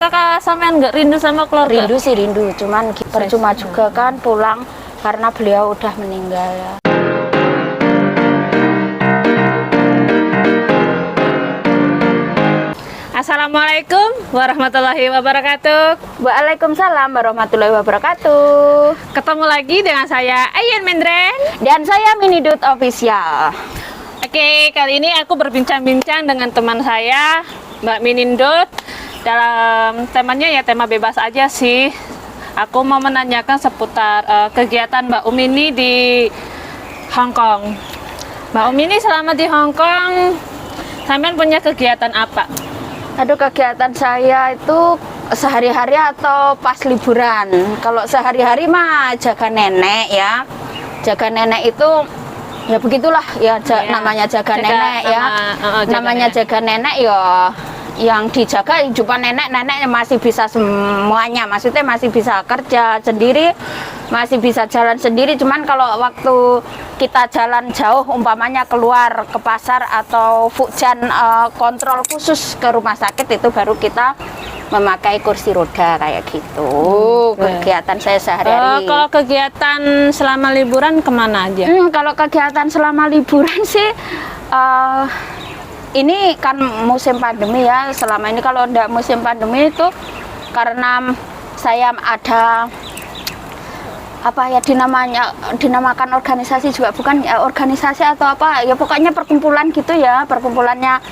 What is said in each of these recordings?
Kakak sampean nggak rindu sama keluarga? Rindu sih rindu, cuman percuma juga kan pulang karena beliau udah meninggal ya. Assalamualaikum warahmatullahi wabarakatuh. Waalaikumsalam warahmatullahi wabarakatuh. Ketemu lagi dengan saya Ayan Mendren Dan saya Minidut Official. Oke, kali ini aku berbincang-bincang dengan teman saya Mbak Minindut. Dalam temanya ya tema bebas aja sih. Aku mau menanyakan seputar kegiatan Mbak Umi ini di Hong Kong. Mbak Umi ini selama di Hong Kong, sampean punya kegiatan apa? Aduh, kegiatan saya itu sehari-hari atau pas liburan. Kalau sehari-hari mah jaga nenek ya. Jaga nenek itu ya begitulah ya, namanya jaga nenek ya. Namanya nenek. Jaga nenek ya, yang dijaga cuma nenek-nenek masih bisa semuanya, maksudnya masih bisa kerja sendiri, masih bisa jalan sendiri. Cuman kalau waktu kita jalan jauh, umpamanya keluar ke pasar atau fujan kontrol khusus ke rumah sakit, itu baru kita memakai kursi roda kayak gitu. Kegiatan saya sehari-hari. Kalau kegiatan selama liburan kemana aja? Kalau kegiatan selama liburan sih ini kan musim pandemi ya. Selama ini kalau enggak musim pandemi itu karena saya ada apa ya, dinamakan organisasi juga bukan ya, organisasi atau apa ya, pokoknya perkumpulan gitu ya, perkumpulannya.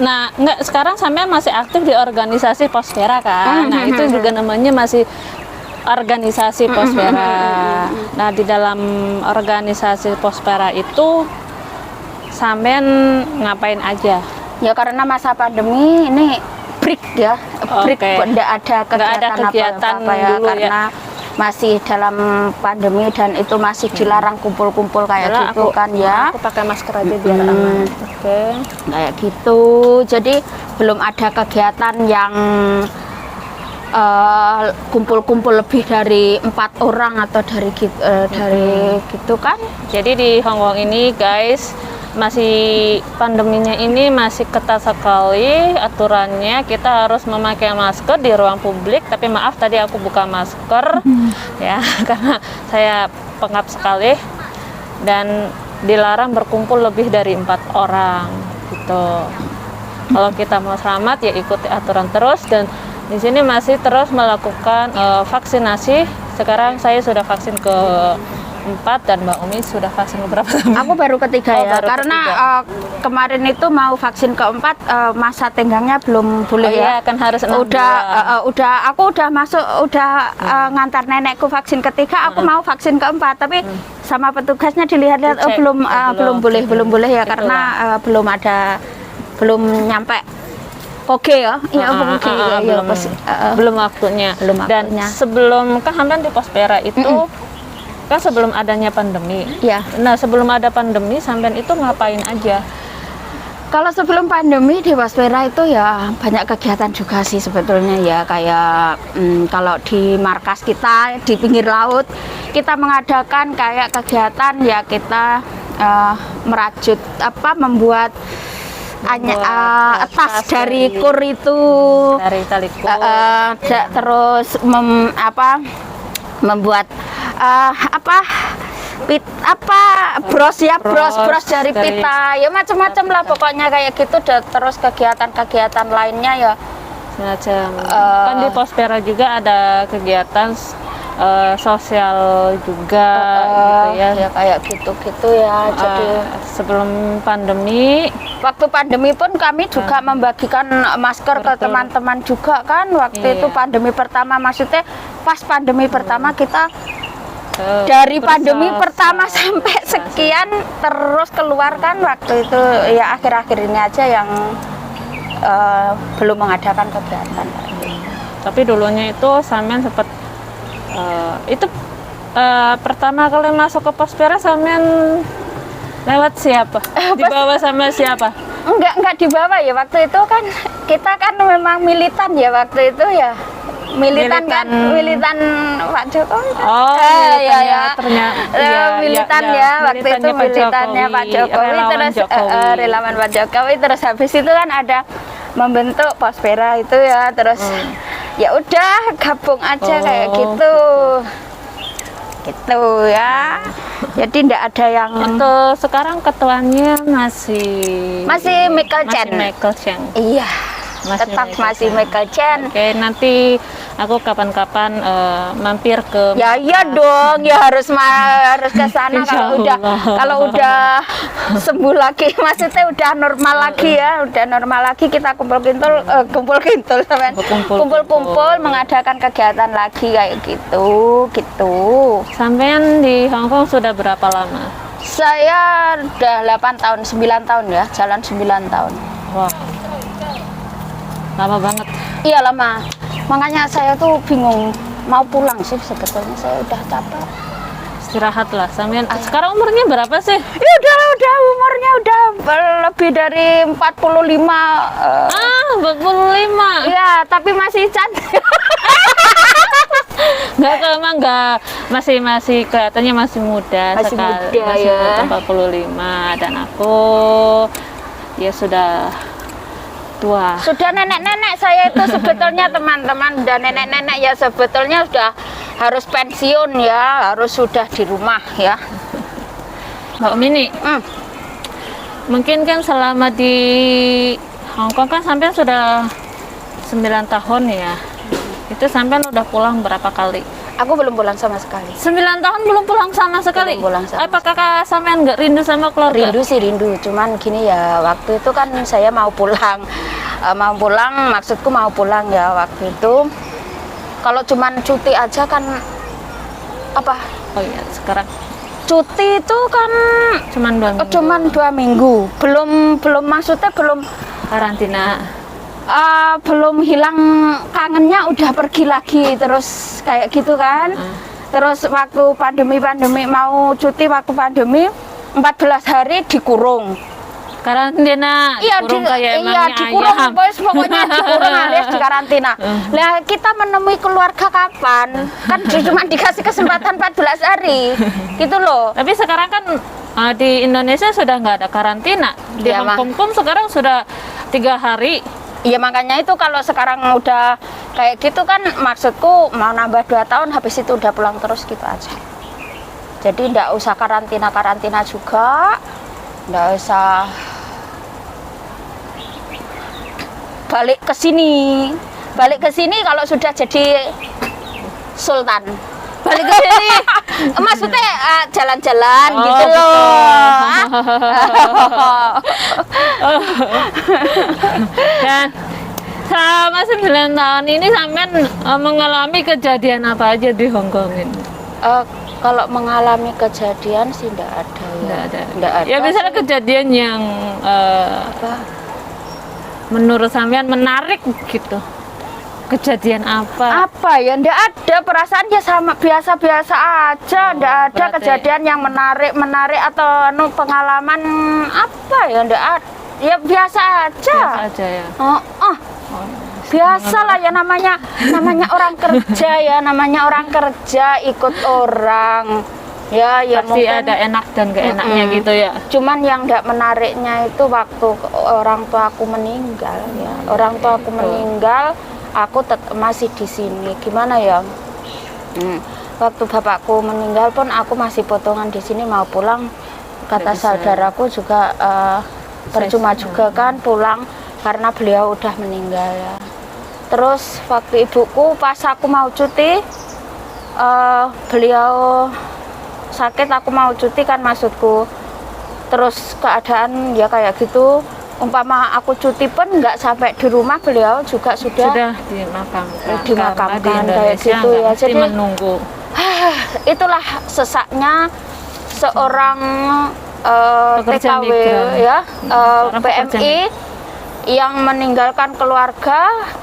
Nah, enggak, sekarang sampean masih aktif di organisasi Pospera kan? Nah, itu juga namanya masih organisasi Pospera. Nah, di dalam organisasi Pospera itu sampean ngapain aja? Ya karena masa pandemi ini break ya, break, enggak ada kegiatan apa ya, dulu karena masih dalam pandemi dan itu masih dilarang kumpul-kumpul kayak gitu kan ya. Aku pakai masker aja biar aman. Kayak gitu. Jadi belum ada kegiatan yang kumpul-kumpul lebih dari 4 orang atau dari gitu kan. Jadi di Hong Kong ini guys, masih pandeminya ini masih ketat sekali aturannya. Kita harus memakai masker di ruang publik, tapi maaf tadi aku buka masker ya karena saya pengap sekali, dan dilarang berkumpul lebih dari 4 orang gitu. Kalau kita mau selamat ya ikuti aturan terus, dan di sini masih terus melakukan vaksinasi. Sekarang saya sudah vaksin ke 4 dan Mbak Umi sudah vaksin berapa? Aku baru ketiga ya, karena kemarin itu mau vaksin keempat, masa tenggangnya belum boleh ya. Kan harus aku udah masuk, ngantar nenekku vaksin ketiga, aku mau vaksin keempat, tapi sama petugasnya dilihat-lihat belum boleh ya, karena belum nyampe. Oke ya, belum waktunya. Dan sebelum kan hampir di Pospera itu kan sebelum adanya pandemi. Ya. Nah, sebelum ada pandemi sampean itu ngapain aja? Kalau sebelum pandemi di Pospera itu ya banyak kegiatan juga sih sebetulnya ya, kayak kalau di markas kita di pinggir laut kita mengadakan kayak kegiatan ya, kita merajut membuat tas dari kur itu, dari tali kur. Terus membuat bros dari pita ya, macam-macam lah pokoknya kayak gitu. Terus kegiatan-kegiatan lainnya ya semacam kan di Pospera juga ada kegiatan sosial juga gitu ya. Ya kayak gitu ya. Jadi sebelum pandemi, waktu pandemi pun kami juga membagikan masker ke teman-teman juga kan. Waktu itu pandemi pertama, maksudnya pas pandemi pertama kita dari pandemi pertama sampai sekian terus keluar kan. Waktu itu ya akhir-akhir ini aja yang belum mengadakan kegiatan. Tapi dulunya itu sampean sempat pertama kali masuk ke Pospera sampean lewat siapa? Dibawa sama siapa? Enggak dibawa ya, waktu itu kan kita kan memang militan ya waktu itu ya. Militan Pak Jokowi. Militan waktu itu militannya Pak Jokowi, terus relawan Pak Jokowi, terus habis itu kan ada membentuk Pospera itu ya, terus ya udah gabung aja kayak gitu ya. Jadi ndak ada yang Untuk sekarang ketuanya masih Michael Chen. Michael Chen. Iya, Masih tetap Michael masih Chen. Michael Chen. Oke, nanti aku kapan-kapan mampir ke Ya iya dong, ya harus ke sana Insya Allah. kalau udah sembuh lagi, maksudnya udah normal lagi ya, udah normal lagi kita kumpul-kumpul sampean. Kumpul-kumpul mengadakan kegiatan lagi kayak gitu. Sampean di Hong Kong sudah berapa lama? Saya udah 8 tahun, 9 tahun ya, jalan 9 tahun. Wah, lama banget. Iya lama. Makanya saya tuh bingung mau pulang sih sebetulnya, saya udah capek. Istirahatlah. Sampean sekarang umurnya berapa sih? Ya udah umurnya udah lebih dari 45. 45. Iya, tapi masih cantik. Enggak, masih kelihatannya masih muda Masih sekali. muda, Masih ya. muda, 45 dan aku ya sudah tua. Sudah nenek-nenek saya itu sebetulnya teman-teman, udah nenek-nenek ya sebetulnya sudah harus pensiun ya, harus sudah di rumah ya. Mbak Mini, mungkin kan selama di Hong Kong kan sampean sudah 9 tahun ya. Itu sampean udah pulang berapa kali? Aku belum pulang sama sekali. 9 tahun belum pulang sama sekali. Belum pulang sama Apakah sampean nggak rindu sama keluarga? Rindu sih rindu, cuman gini ya, waktu itu kan saya mau pulang, maksudku mau pulang ya waktu itu. Kalau cuman cuti aja kan apa? Oh iya, sekarang Cuti itu kan cuman 2 minggu. cuman 2 minggu, belum maksudnya belum Karantina. belum hilang kangennya udah pergi lagi terus kayak gitu kan. Terus waktu pandemi mau cuti waktu pandemi 14 hari dikurung. Karantina. Kurung kayak emangnya dikurung ayam. pokoknya dikurung alias di karantina. Lah kita menemui keluarga kapan? Kan cuma dikasih kesempatan 14 hari. Gitu loh. Tapi sekarang kan di Indonesia sudah nggak ada karantina. Di Iya, Hong Kong pun sekarang sudah 3 hari. Iya makanya itu kalau sekarang udah kayak gitu kan maksudku mau nambah 2 tahun habis itu udah pulang terus gitu aja. Jadi ndak usah karantina juga, ndak usah balik ke sini kalau sudah jadi sultan. Balik ke sini maksudnya jalan-jalan Oh, gitu betul. loh. Dan selama 9 tahun ini sampean mengalami kejadian apa aja di Hong Kong ini? Kalau mengalami kejadian sih ndak ada ya. Ndak ada. Ya misalnya sih. kejadian yang Apa? menurut sampean menarik gitu. Kejadian apa? Apa ya? Ndak ada, perasaan ya sama biasa-biasa aja. Ndak ada berarti- kejadian yang menarik atau pengalaman apa ya? Ndak ada. Ya biasa aja. Biasa aja ya. Biasa lah ya namanya orang kerja ya, namanya orang kerja ikut orang. Ya Pasti mungkin ada enak dan gak enaknya gitu ya. cuman yang nggak menariknya itu waktu orang tua aku meninggal ya. Orang tua aku meninggal, aku masih di sini. Gimana ya? Waktu bapakku meninggal pun aku masih potongan di sini mau pulang. Kata Nggak bisa. saudaraku juga percuma juga kan pulang karena beliau udah meninggal ya. Terus waktu ibuku pas aku mau cuti, beliau sakit, aku mau cuti kan maksudku. Terus keadaan ya kayak gitu, umpama aku cuti pun nggak sampai di rumah beliau juga sudah dimakamkan. Dimakamkan, Karena di kayak Indonesia gitu nggak ya. mesti Jadi- menunggu. itulah sesaknya seorang Pekerja TKW migran. ya, Seorang pekerja PMI yang meninggalkan keluarga.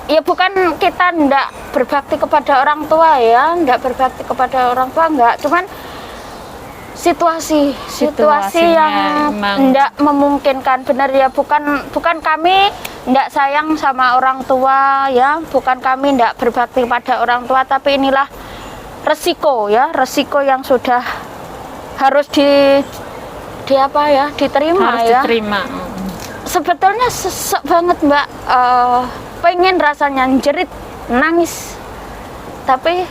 Ya bukan kita ndak berbakti kepada orang tua ya, ndak berbakti kepada orang tua nggak, cuman situasi Situasinya yang emang- ndak memungkinkan. Benar ya, bukan kami ndak sayang sama orang tua ya, bukan kami ndak berbakti pada orang tua, tapi inilah resiko ya, resiko yang sudah harus diterima Harus ya. diterima. Sebetulnya sesek banget Mbak, pengen rasanya jerit nangis. Tapi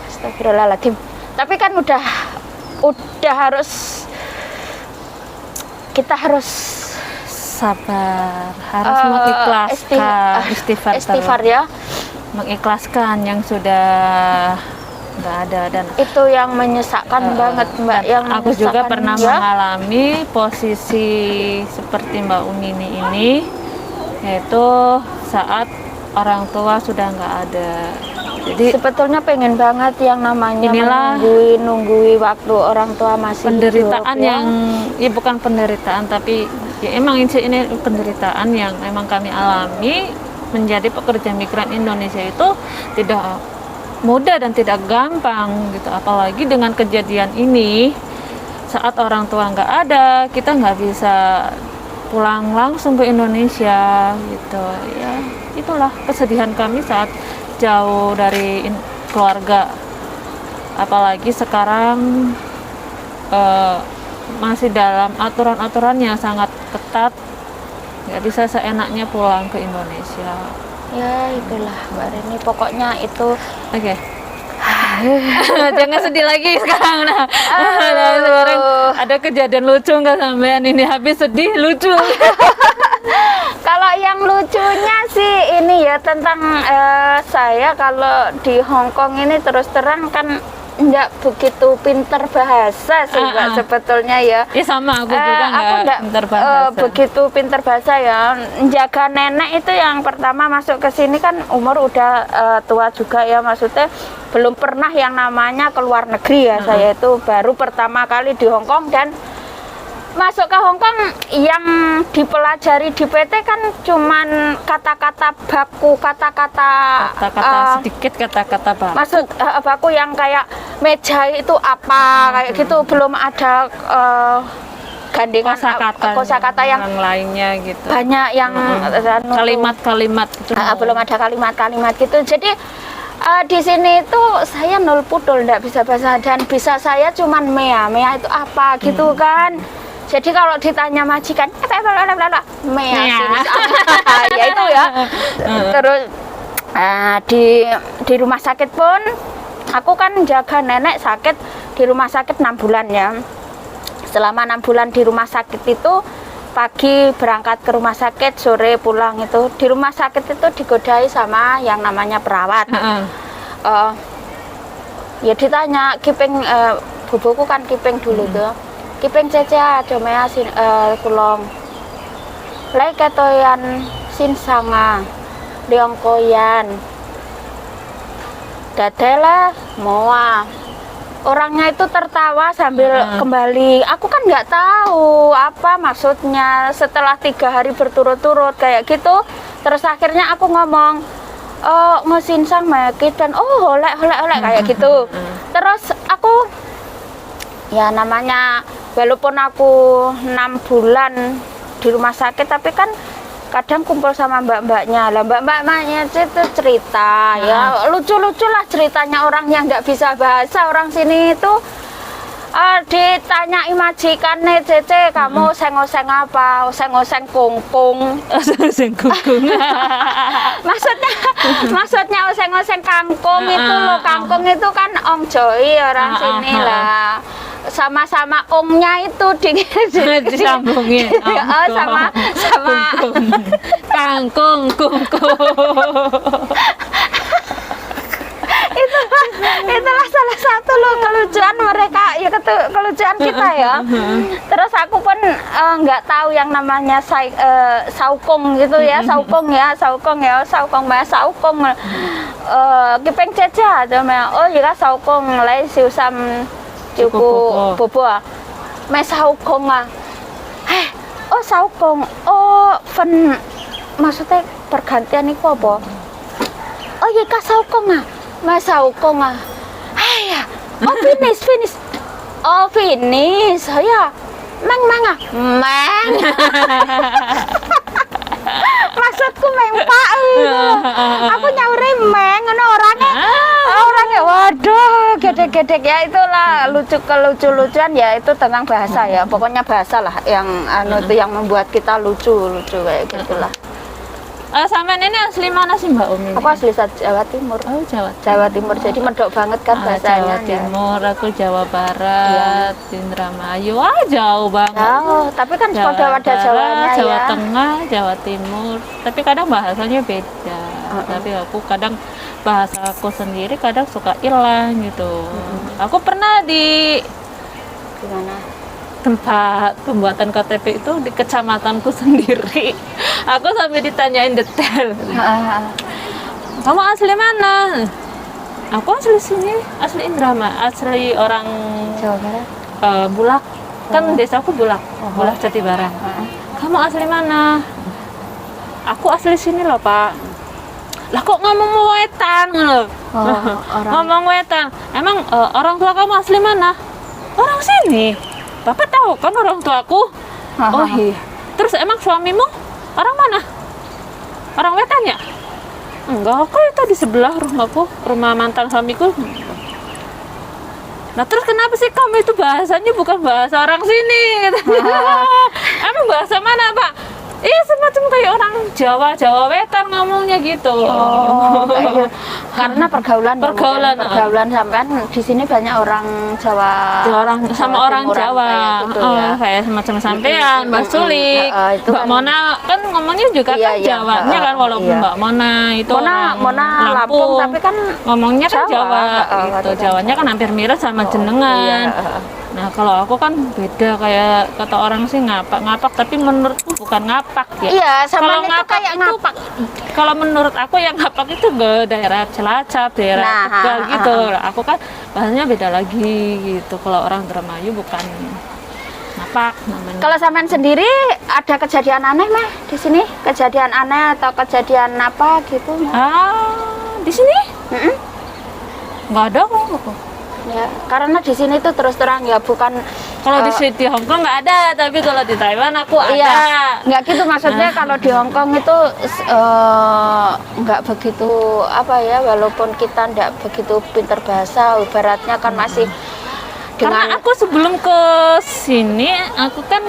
astagfirullahaladzim. Tapi kan udah harus, kita harus sabar, harus mengikhlaskan, istighfar ya, mengikhlaskan yang sudah nggak ada. Dan itu yang menyesakkan banget Mbak, yang aku juga pernah ya. mengalami posisi seperti Mbak Unini ini, yaitu saat orang tua sudah nggak ada. Jadi sebetulnya pengen banget yang namanya inilah nunggui waktu orang tua masih penderitaan hidup, yang ya bukan penderitaan, tapi ya emang ini penderitaan yang emang kami alami. Menjadi pekerja migran Indonesia itu tidak mudah dan tidak gampang gitu, apalagi dengan kejadian ini saat orang tua nggak ada, kita nggak bisa pulang langsung ke Indonesia gitu ya. Itulah kesedihan kami saat jauh dari keluarga, apalagi sekarang masih dalam aturan-aturan yang sangat ketat, nggak bisa seenaknya pulang ke Indonesia. Ya itulah Mbak Rini, pokoknya itu. Oke. Jangan sedih lagi sekarang. Sekarang ada kejadian lucu nggak sampean ini, habis sedih lucu. Kalau yang lucunya sih ini ya tentang saya kalau di Hong Kong ini terus terang kan nggak begitu pinter bahasa sih Mbak sebetulnya ya. Ya sama aku juga nggak pinter bahasa. Begitu pinter bahasa ya. Jaga nenek itu yang pertama masuk ke sini kan umur udah tua juga ya, maksudnya belum pernah yang namanya keluar negeri ya. Saya itu baru pertama kali di Hong Kong, dan masuk ke Hong Kong yang dipelajari di PT kan cuman kata-kata baku, kata-kata sedikit kata-kata baku. Maksud baku yang kayak meja itu apa kayak gitu, belum ada gandengan kosakata yang lainnya gitu. Banyak yang kalimat-kalimat gitu. Belum ada kalimat-kalimat gitu. Jadi di sini itu saya nol pudul, enggak bisa bahasa, dan bisa saya cuman mea itu apa gitu kan. Jadi kalau ditanya majikan, mea ya itu ya. Terus di rumah sakit pun aku kan jaga nenek sakit di rumah sakit 6 bulan ya. Selama 6 bulan di rumah sakit itu, pagi berangkat ke rumah sakit, sore pulang. Itu di rumah sakit itu digodai sama yang namanya perawat. Ya ditanya kiping, bubuku kan kiping dulu tuh, kiping cecea domea kulong lek ketoyan sin sanga liongkoyan dadela moa. Orangnya itu tertawa sambil kembali. Aku kan nggak tahu apa maksudnya setelah 3 hari berturut-turut kayak gitu. Terus akhirnya aku ngomong, oh ngosin sang mekit, dan oh oleh kayak gitu. Terus aku ya namanya walaupun aku 6 bulan di rumah sakit, tapi kan kadang kumpul sama mbak-mbaknya lah. Mbak-mbaknya itu cerita ya lucu-lucu lah ceritanya orang yang nggak bisa bahasa. Orang sini itu ditanya majikannya, Cece kamu oseng-oseng apa? Oseng-oseng kungkung. Oseng kungkung. maksudnya oseng-oseng kangkung itu loh. Kangkung itu kan ong joi orang sini lah. Sama-sama ongnya itu disambungin. sama kangkung kungkung. Itulah salah satu loh kelucuan mereka ya, kelucuan kita ya. Terus aku pun nggak tahu yang namanya saukong gitu ya, saukong mah saukong kipeng ceca cuma oh jika saukong lai siusam cukup bobo me saukong oh saukong fen maksudnya pergantian itu apa? Oh iya kak saukong Mas saukong ya. Oh finish. Oh finish. Ya. Meng. Maksudku meng pak. Aku nyauri meng ngono orangnya waduh gede-gede ya. Itulah lucu-lucuan ya, itu tentang bahasa ya. Pokoknya bahasa lah yang itu yang membuat kita lucu kayak gitulah. Sampean ini asli mana sih Mbak Umi? Aku asli Jawa Timur. Oh, Jawa. Jawa Timur, jadi medok banget kan Jawa bahasanya. Timur, aku Jawa Barat, Indramayu. Wah, jauh banget. Oh, tapi kan pada wadah Jawanya Jawa ya. Tengah, Jawa Timur. Tapi kadang bahasanya beda. Tapi aku kadang bahasa aku sendiri kadang suka hilang gitu. Aku pernah di Gimana? tempat pembuatan KTP itu di kecamatanku sendiri. Aku sampai ditanyain detail. Kamu asli mana? Aku asli sini, asli asli orang Jawa Barat. Bulak. Kan desaku Bulak, Bulak Jatibarang. Kamu asli mana? Aku asli sini loh Pak. Lah kok ngomong wetan loh? Ngomong wetan. Emang orang tua kamu asli mana? Orang sini. Bapak tahu kan orang tuaku? Oh iya. Terus emang suamimu orang mana? Orang wetan ya? Enggak, kok itu di sebelah rumahku, rumah mantan suamiku. Nah terus kenapa sih kamu itu bahasanya bukan bahasa orang sini? Emang bahasa mana Pak? Iya semacam kayak orang Jawa Wetan ngomongnya gitu. Kayak karena pergaulan sampean di sini banyak orang Jawa. Sama orang Timuran Jawa. kayak gitu ya. Kayak semacam sampean, Mbak Suli. Itu Mbak kan- Mona kan ngomongnya juga Iya, kan iya. Jawanya kan walaupun Iya. Mbak Mona itu orang Mona Lampung, tapi kan ngomongnya kan Jawa. Jawa gitu. Itu kan Jawanya kan hampir mirip sama jenengan. iya. Nah, kalau aku kan beda kayak kata orang sih ngapak tapi menurutku bukan ngapak ya. Iya, sama Kalau itu ngapak kayak itu- ngapak. Kalau menurut aku yang ngapak itu ke daerah Cilacap, daerah Nah, Tegal gitu. Aku kan bahasanya beda lagi gitu. Kalau orang Indramayu bukan ngapak namanya. Kalau sampean sendiri ada kejadian aneh mah di sini? Kejadian aneh atau kejadian apa gitu? Di sini Mm-mm. nggak ada kok. Ya, karena di sini tuh terus terang ya bukan Kalau di Hongkong nggak ada, tapi kalau di Taiwan aku ada. iya, nggak gitu maksudnya. Kalau di Hong Kong itu nggak begitu apa ya, walaupun kita nggak begitu pinter bahasa, ibaratnya kan masih Karena dengan aku sebelum ke sini, aku kan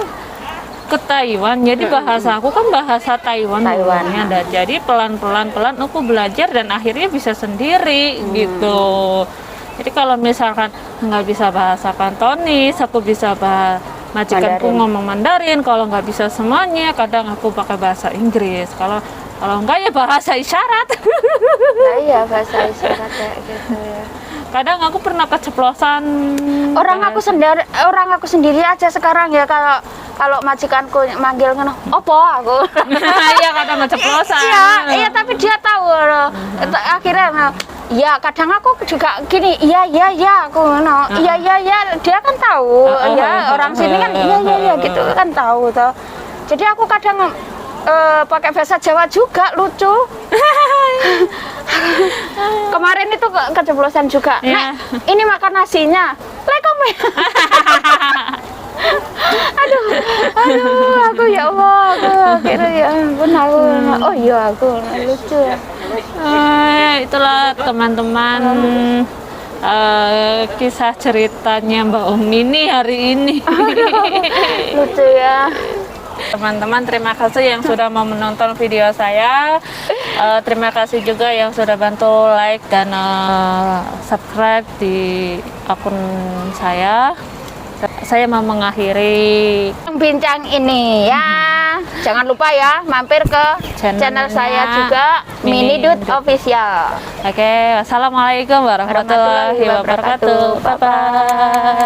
ke Taiwan, jadi bahasa aku kan bahasa Taiwan. Taiwan. Ada. Jadi pelan-pelan aku belajar dan akhirnya bisa sendiri gitu. Jadi kalau misalkan nggak bisa bahasa Kantonis, aku bisa majikanku Mandarin. ngomong Mandarin. Kalau nggak bisa semuanya, kadang aku pakai bahasa Inggris. Kalau enggak ya bahasa isyarat. nah, iya bahasa isyarat kayak gitu ya. Kadang aku pernah keceplosan. Orang aku sendiri aja sekarang ya, kalau majikanku manggil ngono, opo aku. Iya kadang keceplosan. Iya, tapi dia tahu loh. Akhirnya ya kadang aku juga gini, iya aku ngono. Iya, dia kan tahu. Ya orang sini kan iya gitu kan tahu toh. Jadi aku kadang pakai bahasa Jawa juga lucu. Kemarin itu keceplosan juga. Ya. Nek, ini makan nasinya. Lah kamu ya. aduh, aku ya Allah, aku akhirnya ya ampun aku. Oh iya aku lucu ya. Itulah teman-teman kisah ceritanya Mbak Umi nih hari ini. Lucu ya. Teman-teman terima kasih yang sudah mau menonton video saya. Terima kasih juga yang sudah bantu like dan subscribe di akun saya. Saya mau mengakhiri Bincang ini ya. Jangan lupa ya mampir ke channel saya juga, Mini Minidut Official. Oke, wassalamualaikum warahmatullahi wabarakatuh. Bye bye.